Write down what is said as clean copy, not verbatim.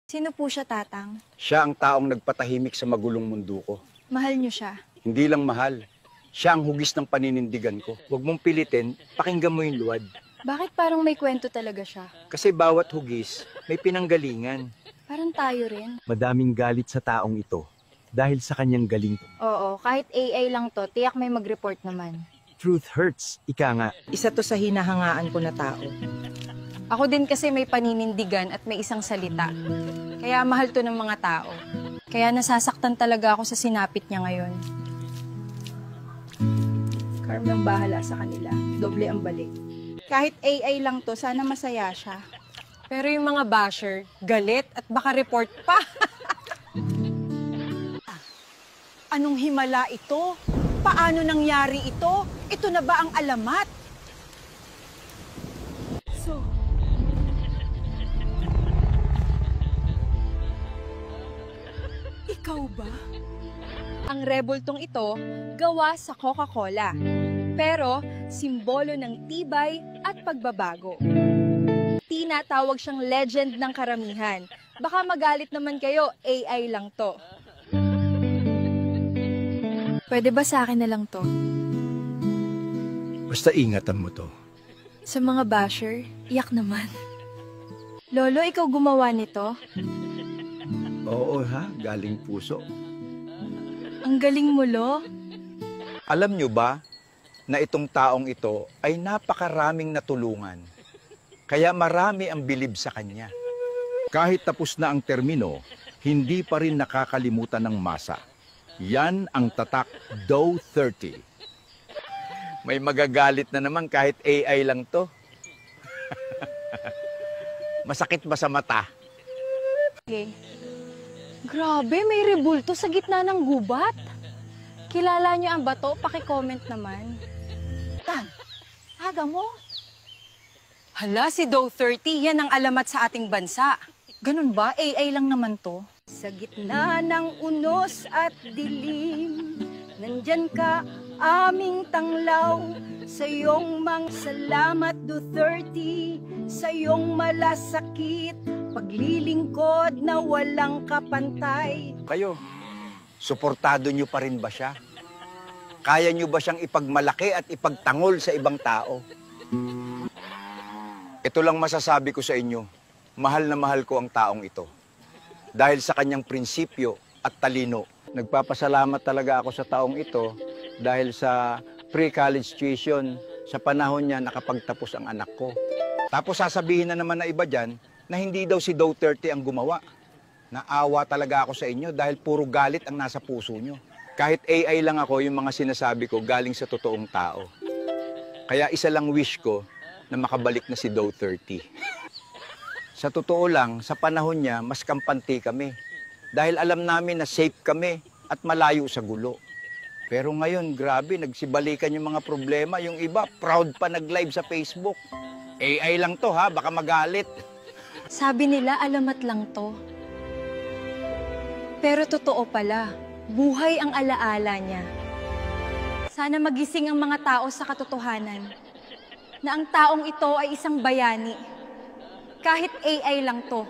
Sino po siya, Tatang? Siya ang taong nagpatahimik sa magulong mundo ko. Mahal niyo siya. Hindi lang mahal. Siya ang hugis ng paninindigan ko. Huwag mong pilitin, pakinggan mo yung luwad. Bakit parang may kwento talaga siya? Kasi bawat hugis, may pinanggalingan. Parang tayo rin. Madaming galit sa taong ito dahil sa kanyang galing. Oo, kahit AI lang to, tiyak may mag-report naman. Truth hurts, ika nga. Isa to sa hinahangaan ko na tao. Ako din kasi may paninindigan at may isang salita. Kaya mahal to ng mga tao. Kaya nasasaktan talaga ako sa sinapit niya ngayon. Carmen bahala sa kanila. Doble ang balik. Kahit AI lang to, sana masaya siya. Pero yung mga basher, galit at baka report pa. Anong himala ito? Paano nangyari ito? Ito na ba ang alamat? Ikaw ba? Ang rebultong ito, gawa sa Coca-Cola. Pero, simbolo ng tibay at pagbabago. Tinatawag siyang legend ng karamihan. Baka magalit naman kayo, AI lang to. Pwede ba sa akin na lang to? Basta ingatan mo to. Sa mga basher, iyak naman. Lolo, ikaw gumawa nito? Oo ha, galing puso. Ang galing mo, Lo. Alam nyo ba na itong taong ito ay napakaraming natulungan? Kaya marami ang bilib sa kanya. Kahit tapos na ang termino, hindi pa rin nakakalimutan ng masa. Yan ang tatak Dow 30. May magagalit na naman kahit AI lang to. Masakit ba sa mata? Okay. Grabe, may rebulto sa gitna ng gubat. Kilala niyo ang bato? Paki-comment naman. Aga mo? Hala, si Dow 30, yan ang alamat sa ating bansa. Ganun ba? AI lang naman to. Sa gitna ng unos at dilim, nandyan ka, aming tanglaw. Sa iyong mga salamat, Duterte, sa iyong malasakit, paglilingkod na walang kapantay. Kayo, suportado nyo pa rin ba siya? Kaya nyo ba siyang ipagmalaki at ipagtangol sa ibang tao? Ito lang masasabi ko sa inyo, mahal na mahal ko ang taong ito. Dahil sa kanyang prinsipyo at talino. Nagpapasalamat talaga ako sa taong ito dahil sa pre-college tuition, sa panahon niya nakapagtapos ang anak ko. Tapos sasabihin na naman na iba dyan na hindi daw si Dow 30 ang gumawa. Naawa talaga ako sa inyo dahil puro galit ang nasa puso nyo. Kahit AI lang ako, yung mga sinasabi ko galing sa totoong tao. Kaya isa lang wish ko na makabalik na si Dow 30. Sa totoo lang, sa panahon niya, mas kampante kami. Dahil alam namin na safe kami at malayo sa gulo. Pero ngayon, grabe, nagsibalikan yung mga problema. Yung iba, proud pa nag-live sa Facebook. AI lang to ha, baka magalit. Sabi nila, alamat lang to. Pero totoo pala, buhay ang alaala niya. Sana magising ang mga tao sa katotohanan na ang taong ito ay isang bayani. Kahit AI lang to,